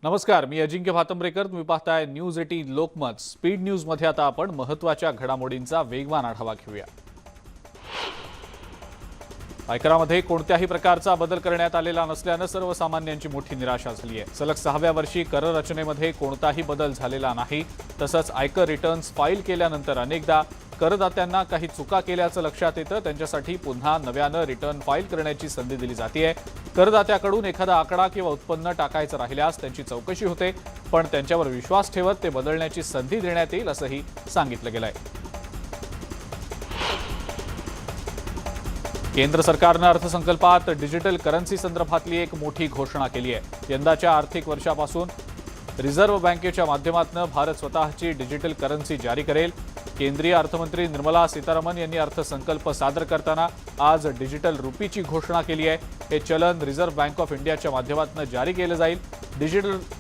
नमस्कार, मी अजिंक्य भातंब्रेकर. तुम्ही पाहताय न्यूज 18 लोकमत. स्पीड न्यूज मध्ये आता आपण महत्त्वाच्या घडामोडींचा वेगवान आढावा घेऊया. आयकरामध्ये कोणत्याही प्रकारचा बदल करण्यात आलेला नसल्याने सर्वसामान्यांची मोठी निराशा झाली आहे. सलग 6व्या वर्षी कर रचनेमध्ये कोणताही बदल झालेला नाही. तसंच आयकर रिटर्न्स फाईल केल्यानंतर अनेकदा करदात्यांना काही चुका केल्याचं लक्षात येतं. त्यांच्यासाठी पुन्हा नव्यानं रिटर्न फाईल करण्याची संधी दिली जाते. करदात्याकडून एखादा आकडा किंवा उत्पन्न टाकायचं राहिल्यास त्यांची चौकशी होते, पण त्यांच्यावर विश्वास ठेवत ते बदलण्याची संधी देण्यात येईल असंही सांगितलं गेलंय. केंद्र सरकारनं अर्थसंकल्पात डिजिटल करन्सी संदर्भातली एक मोठी घोषणा केली आहे. यंदाच्या आर्थिक वर्षापासून रिझर्व्ह बँकेच्या माध्यमातून भारत स्वतःची डिजिटल करन्सी जारी करेल. केंद्रीय अर्थमंत्री निर्मला सीतारामन यांनी अर्थसंकल्प सादर करताना आज डिजिटल रुपीची घोषणा केली आहे. हे चलन रिझर्व्ह बँक ऑफ इंडियाच्या माध्यमातून जारी केलं जाईल.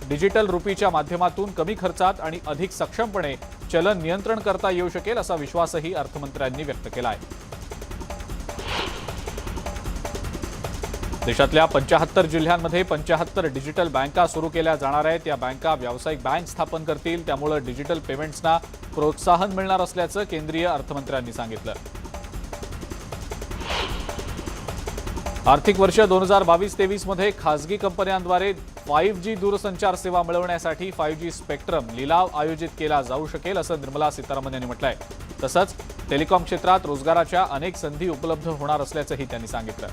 डिजिटल रुपीच्या माध्यमातून कमी खर्चात आणि अधिक सक्षमपणे चलन नियंत्रण करता येऊ शकेल असा विश्वासही अर्थमंत्र्यांनी व्यक्त केला आहे. देशातल्या 75 जिल्ह्यांमध्ये 75 डिजिटल बँका सुरू केल्या जाणार आहेत. या बँका व्यावसायिक बँक स्थापन करतील. त्यामुळे डिजिटल पेमेंट्सना प्रोत्साहन मिळणार असल्याचं केंद्रीय अर्थमंत्र्यांनी सांगितलं. आर्थिक वर्ष 2022-23 मध्ये खासगी कंपन्यांद्वारे 5G दूरसंचार सेवा मिळवण्यासाठी 5G स्पेक्ट्रम लिलाव आयोजित केला जाऊ शकेल असं निर्मला सीतारामन यांनी म्हटलंय. तसंच टेलिकॉम क्षेत्रात रोजगाराच्या अनेक संधी उपलब्ध होणार असल्याचंही त्यांनी सांगितलं.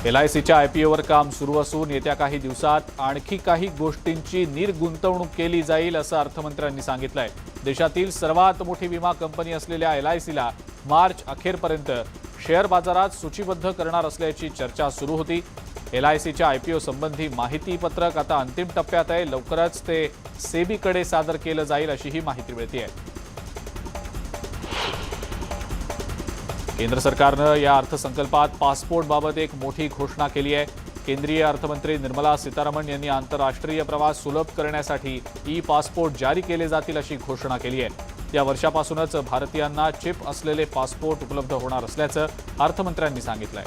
LICच्या IPOवर काम सुरू असून येत्या काही दिवसात आणखी काही गोष्टींची निर्गुंतवणूक केली जाईल असं अर्थमंत्र्यांनी सांगितलंय. देशातील सर्वात मोठी विमा कंपनी असलेल्या LICला मार्च अखेरपर्यंत शेअर बाजारात सूचीबद्ध करणार असल्याची चर्चा सुरू होती. LICच्या IPO संबंधी माहिती पत्रक आता अंतिम टप्प्यात आहे. लवकरच ते सेबीकडे सादर केलं जाईल अशीही माहिती मिळतेय. केंद्र सरकारनं या अर्थसंकल्पात पासपोर्टबाबत एक मोठी घोषणा केली आहे. केंद्रीय अर्थमंत्री निर्मला सीतारामन यांनी आंतरराष्ट्रीय प्रवास सुलभ करण्यासाठी ई-पासपोर्ट जारी केले जातील अशी घोषणा केली आहे. या वर्षापासूनच भारतीयांना चिप असलेले पासपोर्ट उपलब्ध होणार असल्याचं अर्थमंत्र्यांनी सांगितलंय.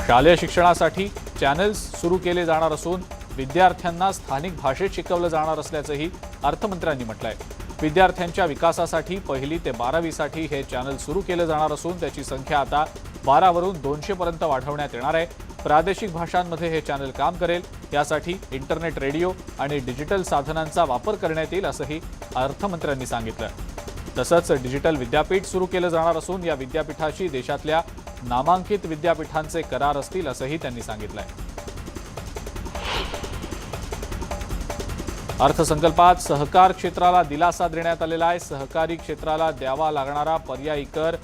शालेय शिक्षणासाठी चॅनल्स सुरू केले जाणार असून विद्यार्थ्यांना स्थानिक भाषेत शिकवलं जाणार असल्याचंही अर्थमंत्र्यांनी म्हटलंय. विद्यार्थ्यांच्या विकासासाठी 1ली ते 12वीसाठी हे चॅनल सुरू केलं जाणार असून त्याची संख्या आता 12 वरून 200 पर्यंत वाढवण्यात येणार आहे. प्रादेशिक भाषांमध्ये हे चॅनल काम करेल. यासाठी इंटरनेट, रेडिओ आणि डिजिटल साधनांचा वापर करण्यात येईल असंही अर्थमंत्र्यांनी सांगितलं. तसंच डिजिटल विद्यापीठ सुरू केलं जाणार असून या विद्यापीठाशी देशातल्या नामांकित विद्यापीठांचे करार असतील असंही त्यांनी सांगितलंय. अर्थसंकल्पात सहकार क्षेत्राला दिलासा देण्यात आलेला आहे. सहकारी क्षेत्राला द्यावा लागणारा पर्यायी कर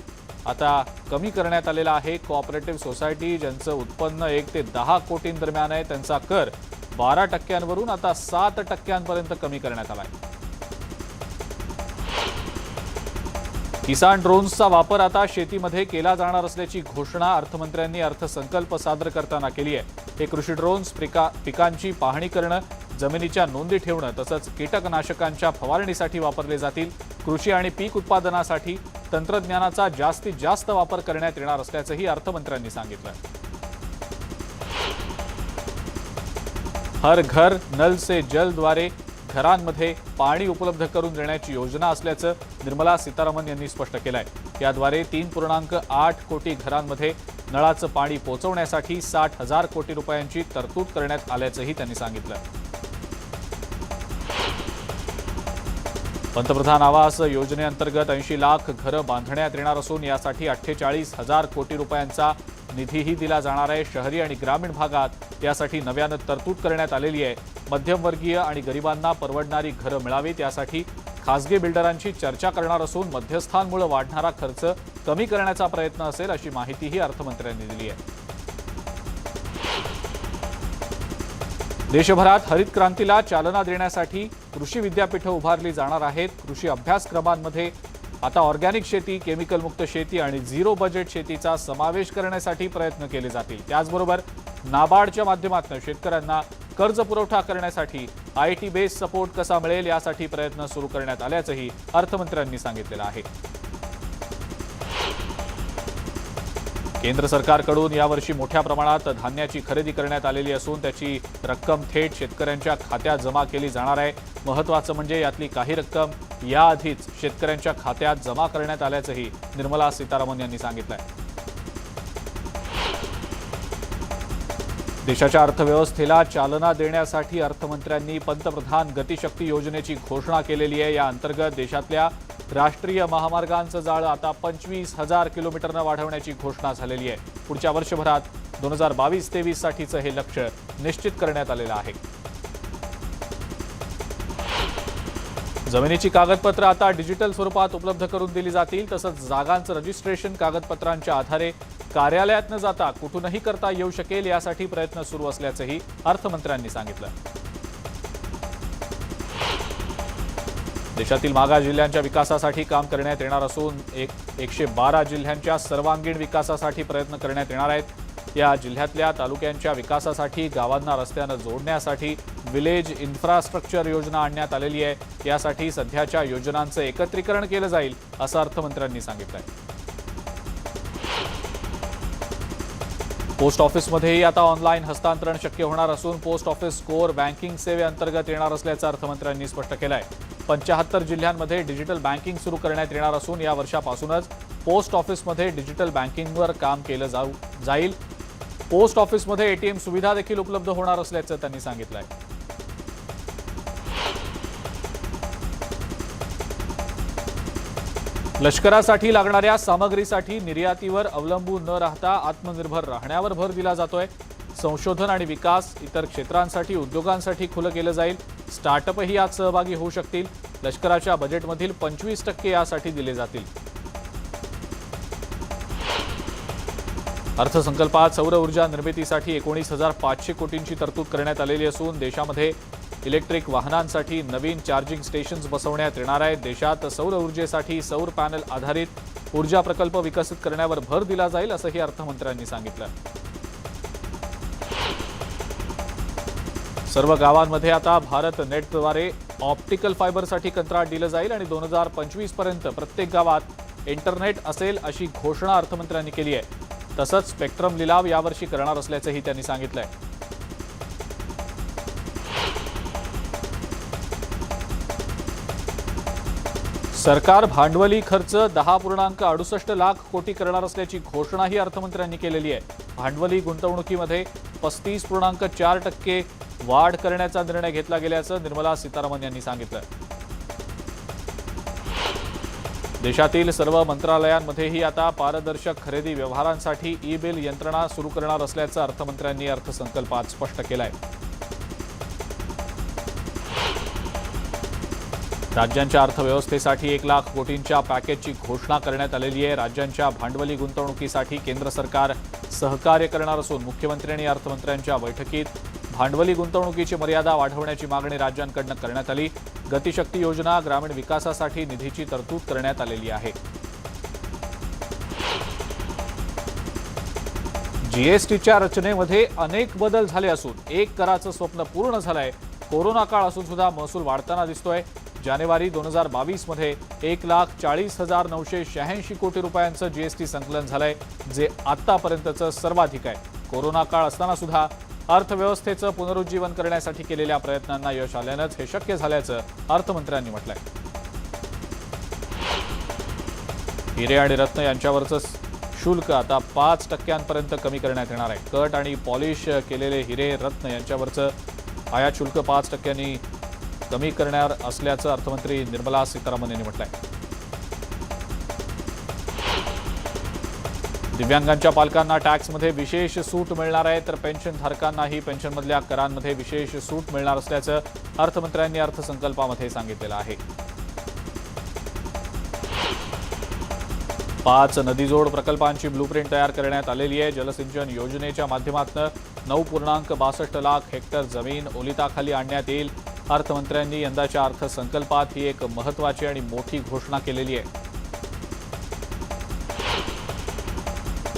आता कमी करण्यात आलेला आहे. कोऑपरेटिव्ह सोसायटी ज्यांचं उत्पन्न 1 ते 10 कोटींदरम्यान आहे त्यांचा कर 12% आता 7% कमी करण्यात आला आहे. किसान ड्रोन्सचा वापर आता शेतीमध्ये केला जाणार असल्याची घोषणा अर्थमंत्र्यांनी अर्थसंकल्प सादर करताना केली आहे. हे कृषी ड्रोन्स पिकांची पाहणी करणं, जमिनीच्या नोंदी ठेवणं तसंच कीटकनाशकांच्या फवारणीसाठी वापरले जातील. कृषी आणि पीक उत्पादनासाठी तंत्रज्ञानाचा जास्तीत जास्त वापर करण्यात येणार असल्याचंही अर्थमंत्र्यांनी सांगितलं. हर घर नल से जलद्वारे घरांमध्ये पाणी उपलब्ध करून देण्याची योजना असल्याचं निर्मला सीतारामन यांनी स्पष्ट केलंय. याद्वारे 3.8 कोटी घरांमध्ये नळाचं पाणी पोहोचवण्यासाठी 60,000 कोटी रुपयांची तरतूद करण्यात आल्याचंही त्यांनी सांगितलं. पंतप्रधान आवास योजनेअंतर्गत 80 लाख घरं बांधण्यात येणार असून यासाठी 48,000 कोटी रुपयांचा निधीही दिला जाणार आहे. शहरी आणि ग्रामीण भागात यासाठी नव्यानं तरतूद करण्यात आलेली आहे. मध्यमवर्गीय आणि गरिबांना परवडणारी घरं मिळावीत यासाठी खासगी बिल्डरांची चर्चा करणार असून मध्यस्थांमुळे वाढणारा खर्च कमी करण्याचा प्रयत्न असेल अशी माहितीही अर्थमंत्र्यांनी दिली आहे. देशभरात हरित क्रांतीला चालना देण्यासाठी कृषी विद्यापीठं उभारली जाणार आहेत. कृषी अभ्यासक्रमांमध्ये आता ऑर्गॅनिक शेती, केमिकल मुक्त शेती आणि झिरो बजेट शेतीचा समावेश करण्यासाठी प्रयत्न केले जातील. त्याचबरोबर नाबार्डच्या माध्यमातून शेतकऱ्यांना कर्ज पुरवठा करण्यासाठी IT बेस्ड सपोर्ट कसा मिळेल यासाठी प्रयत्न सुरू करण्यात आल्याचंही अर्थमंत्र्यांनी सांगितलेलं आहे. केंद्र सरकारकडून यावर्षी मोठ्या प्रमाणात धान्याची खरेदी करण्यात आलेली असून त्याची रक्कम थेट शेतकऱ्यांच्या खात्यात जमा केली जाणार आहे। महत्त्वाचं म्हणजे यातली काही रक्कम याआधीच शेतकऱ्यांच्या खात्यात जमा करण्यात आल्याचंही निर्मला सीतारामन यांनी सांगितलंय। देशाच्या अर्थव्यवस्थेला चालना देण्यासाठी अर्थमंत्र्यांनी पंतप्रधान गतिशक्ती योजनेची घोषणा केलेली आहे। या अंतर्गत देशातल्या राष्ट्रीय महामार्गांचं जाळं आता 25,000 किलोमीटरनं वाढवण्याची घोषणा झालेली आहे। पुढच्या वर्षभरात 2022-23 साठीचं हे लक्ष्य निश्चित करण्यात आलेलं आहे। जमिनीची कागदपत्र आता डिजिटल स्वरूपात उपलब्ध करून दिली जातील। तसंच जागांचं रजिस्ट्रेशन कागदपत्रांच्या आधारे कार्यालयात न जाता कुठूनही करता येऊ शकेल, यासाठी प्रयत्न सुरू असल्याचंही अर्थमंत्र्यांनी सांगितलं। देशातील मागास जिल्ह्यांच्या विकासासाठी काम करण्यात येणार असून 112 जिल्ह्यांच्या सर्वांगीण विकासासाठी प्रयत्न करण्यात येणार आहेत। या जिल्ह्यातल्या तालुक्यांच्या विकासासाठी गावांना रस्त्यानं जोडण्यासाठी विलेज इन्फ्रास्ट्रक्चर योजना आणण्यात आलेली आहे। यासाठी सध्याच्या योजनांचं एकत्रीकरण केलं जाईल, असं अर्थमंत्र्यांनी सांगितलंय। पोस्ट ऑफिसमध्येही आता ऑनलाईन हस्तांतरण शक्य होणार असून पोस्ट ऑफिस कोर बँकिंग सेवेअंतर्गत येणार असल्याचं अर्थमंत्र्यांनी स्पष्ट केलं आहे। 75 जिल्ह्यांमध्ये डिजिटल बँकिंग सुरू करण्यात येणार असून या वर्षापासूनच पोस्ट ऑफिसमध्ये डिजिटल बँकिंगवर काम केलं जाईल। पोस्ट ऑफिसमध्ये एटीएम सुविधा देखील उपलब्ध होणार असल्याचं त्यांनी सांगितलंय। लष्करासाठी लागणाऱ्या सामग्रीसाठी निर्यातीवर अवलंबून न राहता आत्मनिर्भर राहण्यावर भर दिला जातोय। संशोधन आणि विकास इतर क्षेत्रांसाठी उद्योगांसाठी खुलं केलं जाईल। स्टार्टअपही यात सहभागी होऊ शकतील। लष्कराच्या बजेटमधील 25% यासाठी दिले जातील। अर्थसंकल्पात सौर ऊर्जा निर्मितीसाठी 19,500 कोटींची तरतूद करण्यात आलेली असून देशामध्ये इलेक्ट्रिक वाहनांसाठी नवीन चार्जिंग स्टेशन्स बसवण्यात येणार आहेत। देशात सौर ऊर्जेसाठी सौर पॅनल आधारित ऊर्जा प्रकल्प विकसित करण्यावर भर दिला जाईल, असंही अर्थमंत्र्यांनी सांगितलं। सर्व गावांमध्ये आता भारत नेटद्वारे ऑप्टिकल फायबरसाठी कंत्राट दिलं जाईल आणि 2025 पर्यंत प्रत्येक गावात इंटरनेट असेल, अशी घोषणा अर्थमंत्र्यांनी केली आहे। तसंच स्पेक्ट्रम लिलाव यावर्षी करणार असल्याचंही त्यांनी सांगितलंय। सरकार भांडवली खर्च 10.68 लाख कोटी करणार असल्याची घोषणाही अर्थमंत्र्यांनी केलेली आहे। भांडवली गुंतवणुकीमध्ये 35.4% वाढ करण्याचा निर्णय घेतला गेल्याचं निर्मला सीतारामन यांनी सांगितलं। देशातील सर्व मंत्रालयांमध्येही आता पारदर्शक खरेदी व्यवहारांसाठी ई-बिल यंत्रणा सुरू करणार असल्याचं अर्थमंत्र्यांनी अर्थसंकल्पात स्पष्ट केलं आहे। राज्यांच्या अर्थव्यवस्थेसाठी 1 लाख कोटींच्या पॅकेजची घोषणा करण्यात आलेली आहे। राज्यांच्या भांडवली गुंतवणुकीसाठी केंद्र सरकार सहकार्य करणार असून मुख्यमंत्री आणि अर्थमंत्र्यांच्या बैठकीत भांडवली गुंतवणुकीची मर्यादा वाढवण्याची मागणी राज्यांकडून करण्यात आली। गतिशक्ती योजना ग्रामीण विकासासाठी निधीची तरतूद करण्यात आलेली आहे। जीएसटीच्या रचनेमध्ये अनेक बदल झाले असून एक कराचं स्वप्न पूर्ण झालंय। कोरोना काळ असून सुद्धा महसूल वाढताना दिसतोय। जानेवारी 2022 मध्ये 1,40,986 कोटी रुपयांचं जीएसटी संकलन झालंय, जे आतापर्यंतचं सर्वाधिक आहे। कोरोना काळ असताना सुद्धा अर्थव्यवस्थेचं पुनरुज्जीवन करण्यासाठी केलेल्या प्रयत्नांना यश आल्यानंच हे शक्य झाल्याचं अर्थमंत्र्यांनी म्हटलंय। हिरे आणि रत्न यांच्यावरचं शुल्क आता 5% कमी करण्यात येणार आहे। कट आणि पॉलिश केलेले हिरे रत्न यांच्यावरचं आयात शुल्क 5% कमी करणार असल्याचं अर्थमंत्री निर्मला सीतारामन यांनी म्हटलंय। दिव्यांगांच्या पालकांना टॅक्समध्ये विशेष सूट मिळणार आहे, तर पेन्शनधारकांनाही पेन्शनमधल्या करांमध्ये विशेष सूट मिळणार असल्याचं अर्थमंत्र्यांनी अर्थसंकल्पामध्ये सांगितलेलं आहे। 5 नदीजोड प्रकल्पांची ब्लूप्रिंट तयार करण्यात आलेली आहे। जलसिंचन योजनेच्या माध्यमातून 9.62 लाख हेक्टर जमीन ओलिताखाली आणण्यात येईल। अर्थमंत्र्यांनी यंदाच्या अर्थसंकल्पात ही एक महत्त्वाची आणि मोठी घोषणा केलेली आहे।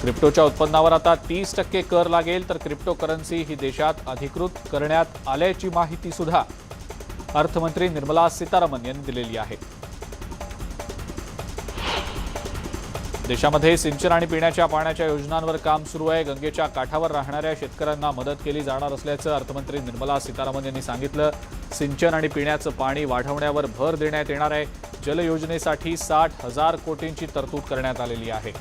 क्रिप्टोच्या उत्पन्नावर आता 30% कर लागेल, तर क्रिप्टोकरन्सी ही देशात अधिकृत करण्यात आल्याची माहिती सुद्धा अर्थमंत्री निर्मला सीतारामन यांनी दिलेली आहे। देशामध्ये सिंचन आणि पिण्याच्या पाण्याच्या योजनांवर काम सुरू आहे. गंगेच्या काठावर राहणाऱ्या शेतकऱ्यांना मदत केली जाणार असल्याचं अर्थमंत्री निर्मला सीतारामन यांनी सांगितलं. सिंचन आणि पिण्याचं पाणी वाढवण्यावर भर देण्यात येणार आहे. जल योजनेसाठी 60,000 कोटींची तरतूद करण्यात आलेली आहे.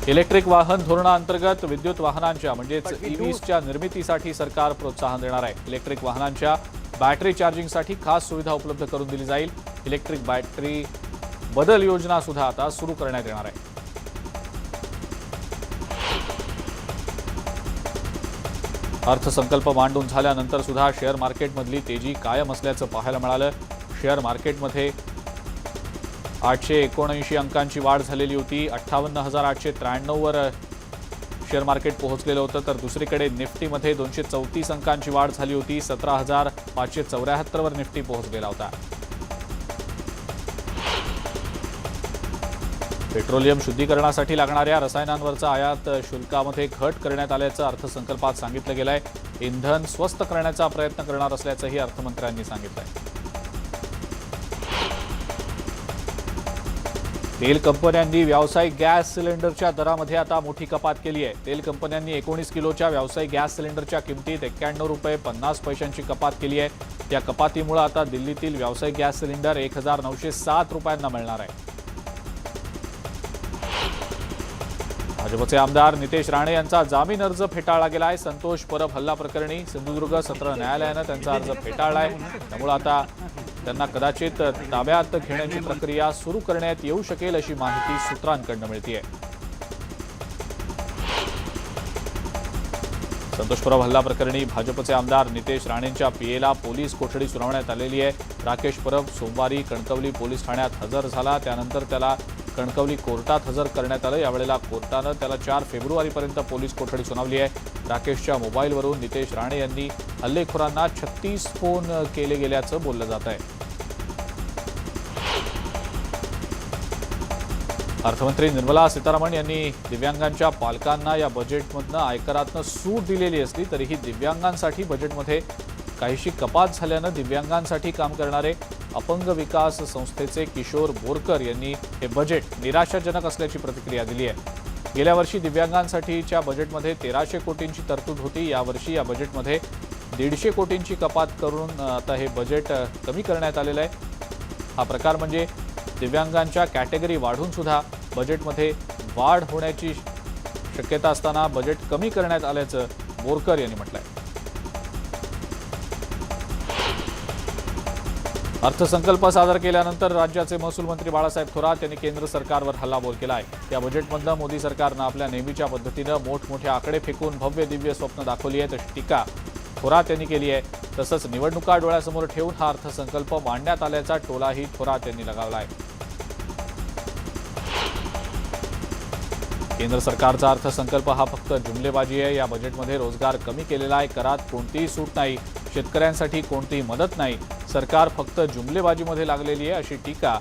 इलेक्ट्रिक वाहन धोरणाअंतर्गत विद्युत वाहनांच्या म्हणजेच ईव्हीच्या निर्मितीसाठी सरकार प्रोत्साहन देणार आहे. इलेक्ट्रिक वाहनांच्या बॅटरी चार्जिंगसाठी खास सुविधा उपलब्ध करून दिली जाईल. इलेक्ट्रिक बॅटरी बदल योजना सुद्धा आता सुरू करण्यात येणार आहे. अर्थसंकल्प मांडून झाल्यानंतर सुद्धा शेअर मार्केटमधली तेजी कायम असल्याचं पाहायला मिळालं. शेअर मार्केटमध्ये 879 अंकांची वाढ झालेली होती. 58,893 वर शेअर मार्केट पोहोचलेलं होतं. तर दुसरीकडे निफ्टीमध्ये 234 अंकांची वाढ झाली होती. 17,574 वर निफ्टी पोहोचलेला होता. पेट्रोलियम शुद्धीकरणासाठी लागणाऱ्या रसायनांवरचा आयात शुल्कामध्ये घट करण्यात आल्याचं अर्थसंकल्पात सांगितलं गेलंय. इंधन स्वस्त करण्याचा प्रयत्न करणार असल्याचंही अर्थमंत्र्यांनी सांगितलंय. तेल कंपन्यांनी व्यावसायिक गॅस सिलेंडरच्या दरामध्ये आता मोठी कपात केली आहे. तेल कंपन्यांनी 19 किलोच्या व्यावसायिक गॅस सिलेंडरच्या किमतीत 91 रुपये 50 पैशांची कपात केली आहे. या कपातीमुळे आता दिल्लीतील व्यावसायिक गॅस सिलेंडर 1,907 रुपयांना मिळणार आहे. भाजपचे आमदार नितेश राणे यांचा जामीन अर्ज फेटाळला गेला आहे. संतोष परब हल्ला प्रकरणी सिंधुदुर्ग सत्र न्यायालयानं त्यांचा अर्ज फेटाळला आहे. त्यामुळे आता त्यांना कदाचित ताब्यात घेण्याची प्रक्रिया सुरू करण्यात येऊ शकेल अशी माहिती सूत्रांकडून मिळतेय. संतोष परब हल्ला प्रकरणी भाजपचे आमदार नितेश राणेंच्या पीएला पोलीस कोठडी सुनावण्यात आलेली आहे. राकेश परब सोमवारी कणकवली पोलीस ठाण्यात हजर झाला. त्यानंतर त्याला कणकवली कोर्टात हजर करण्यात आलं. यावेळेला कोर्टानं त्याला 4 फेब्रुवारीपर्यंत पोलीस कोठडी सुनावली आहे. राकेशच्या मोबाईलवरून नितेश राणे यांनी हल्लेखोरांना 36 फोन केले गेल्याचं बोललं जात आहे. अर्थमंत्री निर्मला सीतारामन यांनी दिव्यांगांच्या पालकांना या बजेटमधनं आयकरातनं सूट दिलेली असली तरीही दिव्यांगांसाठी बजेटमध्ये काहीशी कपात झाल्यानं दिव्यांगांसाठी काम करणारे अपंग विकास संस्थेचे किशोर बोरकर यांनी हे बजेट निराशाजनक असल्याची प्रतिक्रिया दिली आहे. गेल्या वर्षी दिव्यांगांसाठीच्या बजेटमध्ये 1300 कोटींची तरतूद होती. यावर्षी या बजेटमध्ये 150 कोटींची कपात करून आता हे बजेट कमी करण्यात आलेलं आहे. हा प्रकार म्हणजे दिव्यांगांच्या कॅटेगरी वाढून सुद्धा बजेटमध्ये वाढ होण्याची शक्यता असताना बजेट कमी करण्यात आल्याचं बोरकर यांनी म्हटलंय. अर्थसंकल्प सादर केल्यानंतर राज्याचे महसूल मंत्री बाळासाहेब थोरात यांनी केंद्र सरकारवर हल्लाबोल केला आहे. या बजेटमधनं मोदी सरकारनं आपल्या नेहमीच्या पद्धतीनं मोठमोठे आकडे फेकून भव्य दिव्य स्वप्न दाखवली आहेत अशी टीका थोरात यांनी केली आहे. तसंच निवडणुका डोळ्यासमोर ठेवून हा अर्थसंकल्प मांडण्यात आल्याचा टोलाही थोरात यांनी लगावला आहे. केंद्र सरकारचा अर्थसंकल्प हा फक्त जुमलेबाजी आहे. या बजेटमध्ये रोजगार कमी केलेला आहे. करात कोणतीही सूट नाही. शेतकऱ्यांसाठी कोणतीही मदत नाही. सरकार फक्त जुमलेबाजीमध्ये लागलेली आहे अशी टीका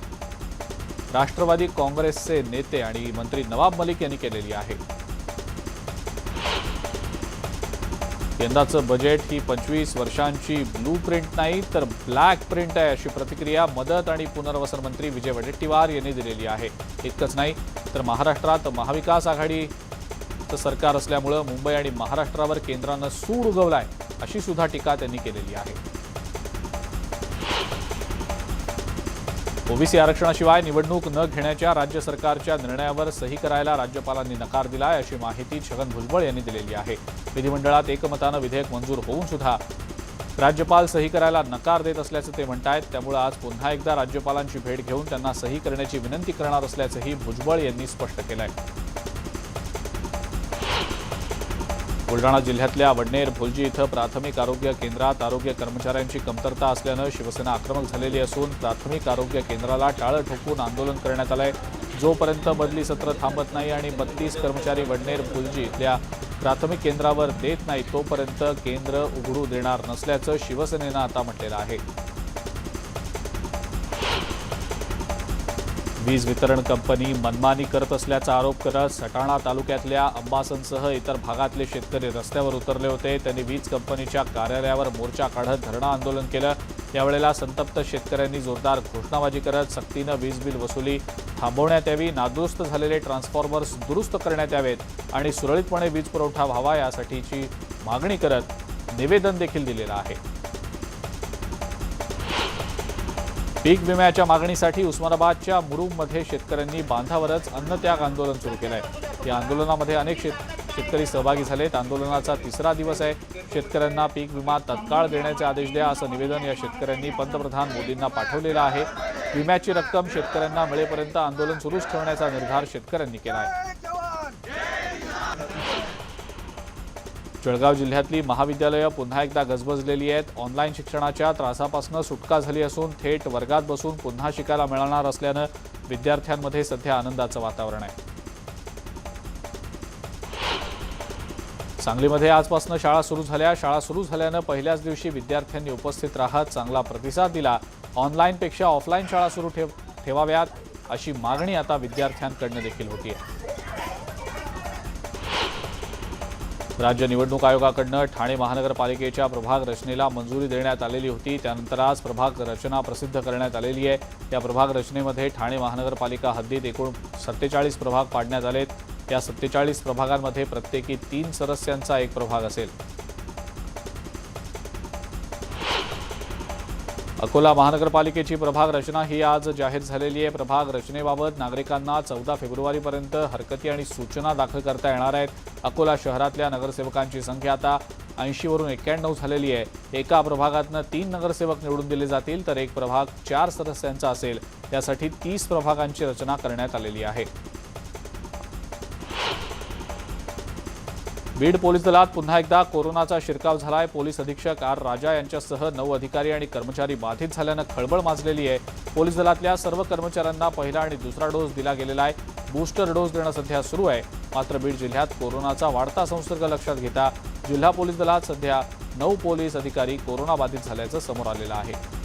राष्ट्रवादी काँग्रेसचे नेते आणि मंत्री नवाब मलिक यांनी केलेली आहे. यंदाचं बजेट ही 25 वर्षांची ब्लू प्रिंट नाही तर ब्लॅक प्रिंट आहे अशी प्रतिक्रिया मदत आणि पुनर्वसन मंत्री विजय वडेट्टीवार यांनी दिलेली आहे. इतकंच नाही तर महाराष्ट्रात महाविकास आघाडीचं सरकार असल्यामुळं मुंबई आणि महाराष्ट्रावर केंद्रानं सूड उगवलाय अशी सुद्धा टीका त्यांनी केलेली आहे. ओबीसी आरक्षणाशिवाय निवडणूक न घेण्याच्या राज्य सरकारच्या निर्णयावर सही करायला राज्यपालांनी नकार दिलाय अशी माहिती छगन भुजबळ यांनी दिलेली आहे. विधिमंडळात एकमतानं विधेयक मंजूर होऊन सुद्धा राज्यपाल सही करायला नकार देत असल्याचं ते म्हणतायत. त्यामुळे आज पुन्हा एकदा राज्यपालांची भेट घेऊन त्यांना सही करण्याची विनंती करणार असल्याचंही भुजबळ यांनी स्पष्ट केलंय. बुलढाणा जिल्ह्यातल्या वडनेर भुलजी इथं प्राथमिक आरोग्य केंद्रात आरोग्य कर्मचाऱ्यांची कमतरता असल्यानं शिवसेना आक्रमक झालेली असून प्राथमिक आरोग्य केंद्राला टाळं ठोकून आंदोलन करण्यात आलंय. जोपर्यंत बदली सत्र थांबत नाही आणि 32 कर्मचारी वडनेर भुलजी इथल्या प्राथमिक केंद्रावर देत नाही तोपर्यंत केंद्र उघडू देणार नसल्याचं शिवसेनेनं आता म्हटलेलं आहे. वीज वितरण कंपनी मनमानी करत असल्याचा आरोप करत सटाणा तालुक्यातल्या अंबासनसह इतर भागातले शेतकरी रस्त्यावर उतरले होते। त्यांनी वीज कंपनीच्या कार्यालयावर मोर्चा काढत धरणं आंदोलन केलं। यावेळेला संतप्त शेतकऱ्यांनी जोरदार घोषणाबाजी करत सक्तीनं वीज बिल वसुली थांबवण्यात यावी, नादुरुस्त झालेले ट्रान्सफॉर्मर्स दुरुस्त करण्यात यावेत आणि सुरळीतपणे वीज पुरवठा व्हावा यासाठीची मागणी करत निवेदन देखील दिलेलं आहे। पीक विम्याच्या मागणीसाठी उस्मानाबादच्या मुरुममध्ये शेतकऱ्यांनी बांधावरच अन्नत्याग आंदोलन सुरू केलं आहे। या आंदोलनामध्ये अनेक शेतकरी सहभागी झालेत। आंदोलनाचा तिसरा दिवस आहे। शेतकऱ्यांना पीक विमा तत्काळ देण्याचे आदेश द्या असं निवेदन या शेतकऱ्यांनी पंतप्रधान मोदींना पाठवलेलं आहे। विम्याची रक्कम शेतकऱ्यांना मिळेपर्यंत आंदोलन सुरूच ठेवण्याचा निर्धार शेतकऱ्यांनी केला आहे। जळगाव जिल्ह्यातली महाविद्यालयं पुन्हा एकदा गजबजलेली आहेत। ऑनलाईन शिक्षणाच्या त्रासापासून सुटका झाली असून थेट वर्गात बसून पुन्हा शिकायला मिळणार असल्यानं विद्यार्थ्यांमध्ये सध्या आनंदाचं वातावरण आहे। सांगलीमध्ये आजपासून शाळा सुरू झाल्या। शाळा सुरू झाल्यानं पहिल्याच दिवशी विद्यार्थ्यांनी उपस्थित राहत चांगला प्रतिसाद दिला। ऑनलाईनपेक्षा ऑफलाईन शाळा सुरू ठेवाव्यात अशी मागणी आता विद्यार्थ्यांकडून देखील होतीये। राज्य निवडणूक आयोगाकडून ठाणे महानगरपालिकेच्या प्रभाग रचनेला मंजुरी देण्यात आलेली होती। त्यानंतर आज प्रभाग रचना प्रसिद्ध करण्यात आलेली आहे। या प्रभाग रचनेमध्ये ठाणे महानगरपालिका हद्दीत एकूण 47 प्रभाग पाडण्यात आलेत। या 47 प्रभागांमध्ये प्रत्येकी 3 सदस्यांचा एक प्रभाग असेल। अकोला महानगरपालिकेची प्रभाग रचना ही आज जाहीर झालेली आहे। प्रभाग रचनेबाबत नागरिकांना 14 फेब्रुवारीपर्यंत हरकती आणि सूचना दाखल करता येणार आहेत। अकोला शहरातल्या नगरसेवकांची संख्या आता 80 वरून 91 झालेली आहे। एका प्रभागातनं 3 नगरसेवक निवडून दिले जातील तर एक प्रभाग 4 सदस्यांचा असेल। त्यासाठी 30 प्रभागांची रचना करण्यात आलेली आहे। बीड पोलीस दलात पुन्हा एकदा कोरोनाचा शिरकाव झालाय। पोलीस अधीक्षक आर राजा यांच्यासह 9 अधिकारी आणि कर्मचारी बाधित झाल्यानं खळबळ माजलेली आहे। पोलीस दलातल्या सर्व कर्मचाऱ्यांना पहिला आणि दुसरा डोस दिला गेलेला आहे। बूस्टर डोस देणं सध्या सुरू आहे। मात्र बीड जिल्ह्यात कोरोनाचा वाढता संसर्ग लक्षात घेता जिल्हा पोलीस दलात सध्या 9 पोलीस अधिकारी कोरोना बाधित झाल्याचं समोर आलेलं आहे।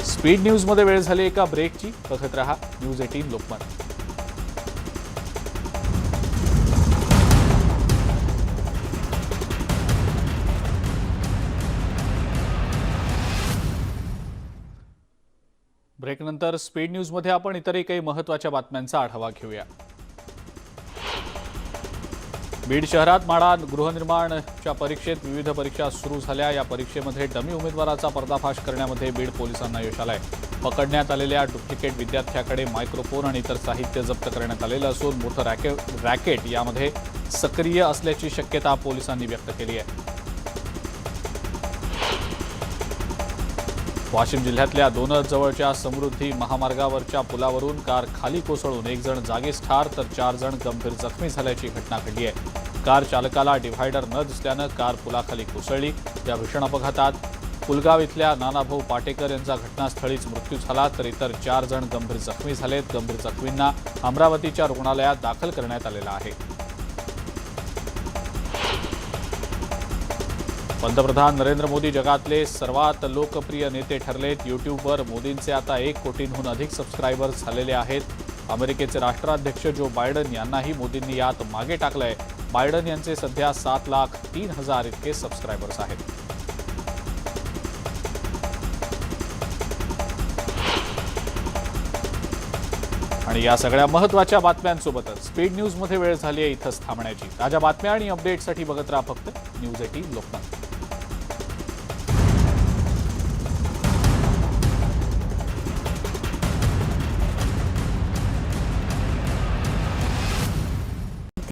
स्पीड न्यूजमध्ये वेळ झाली एका ब्रेकची। बघत रहा न्यूज 18 लोकमत। ब्रेकनंतर स्पीड न्यूजमध्ये आपण इतरही काही महत्त्वाच्या बातम्यांचा आढावा घेऊया। बीड शहरात माडा गृहनिर्माणच्या परीक्षेत विविध परीक्षा सुरू झाल्या। या परीक्षेमध्ये डमी उमेदवाराचा पर्दाफाश करण्यामध्ये बीड पोलिसांना यश आलंय। पकडण्यात आलेल्या डुप्लिकेट विद्यार्थ्याकडे मायक्रोफोन आणि इतर साहित्य जप्त करण्यात आलेलं असून मोठं रॅकेट यामध्ये सक्रिय असल्याची शक्यता पोलिसांनी व्यक्त केली आहे। वाशिम जिल्ह्यातल्या दोनज जवळच्या समृद्धी महामार्गावरच्या पुलावरून कार खाली कोसळून एक जण जागीच ठार तर 4 जण गंभीर जखमी झाल्याची घटना घडली आहे। कार चालकाला डिव्हायडर न दिसल्यानं कार पुलाखाली कोसळली। या भीषण अपघातात पुलगाव इथल्या नानाभाऊ पाटेकर यांचा घटनास्थळीच मृत्यू झाला तर इतर 4 जण गंभीर जखमी झालेत। गंभीर जखमींना अमरावतीच्या रुग्णालयात दाखल करण्यात आलेलं आहे। पंतप्रधान नरेंद्र मोदी जगातले सर्वात लोकप्रिय नेते ठरलेत। यूट्यूबवर मोदींचे आता 1 कोटींहून अधिक सबस्क्रायबर्स झालेले आहेत। अमेरिकेचे राष्ट्राध्यक्ष जो बायडन यांनाही मोदींनी यात मागे टाकलंय। बायडन यांचे सध्या 7,03,000 इतके सबस्क्रायबर्स आहेत। आणि या सगळ्या महत्त्वाच्या बातम्यांसोबतच स्पीड न्यूजमध्ये वेळ झाली आहे इथंच थांबण्याची। ताज्या बातम्या आणि अपडेटसाठी बघत राहा फक्त न्यूज 18 लोकमत।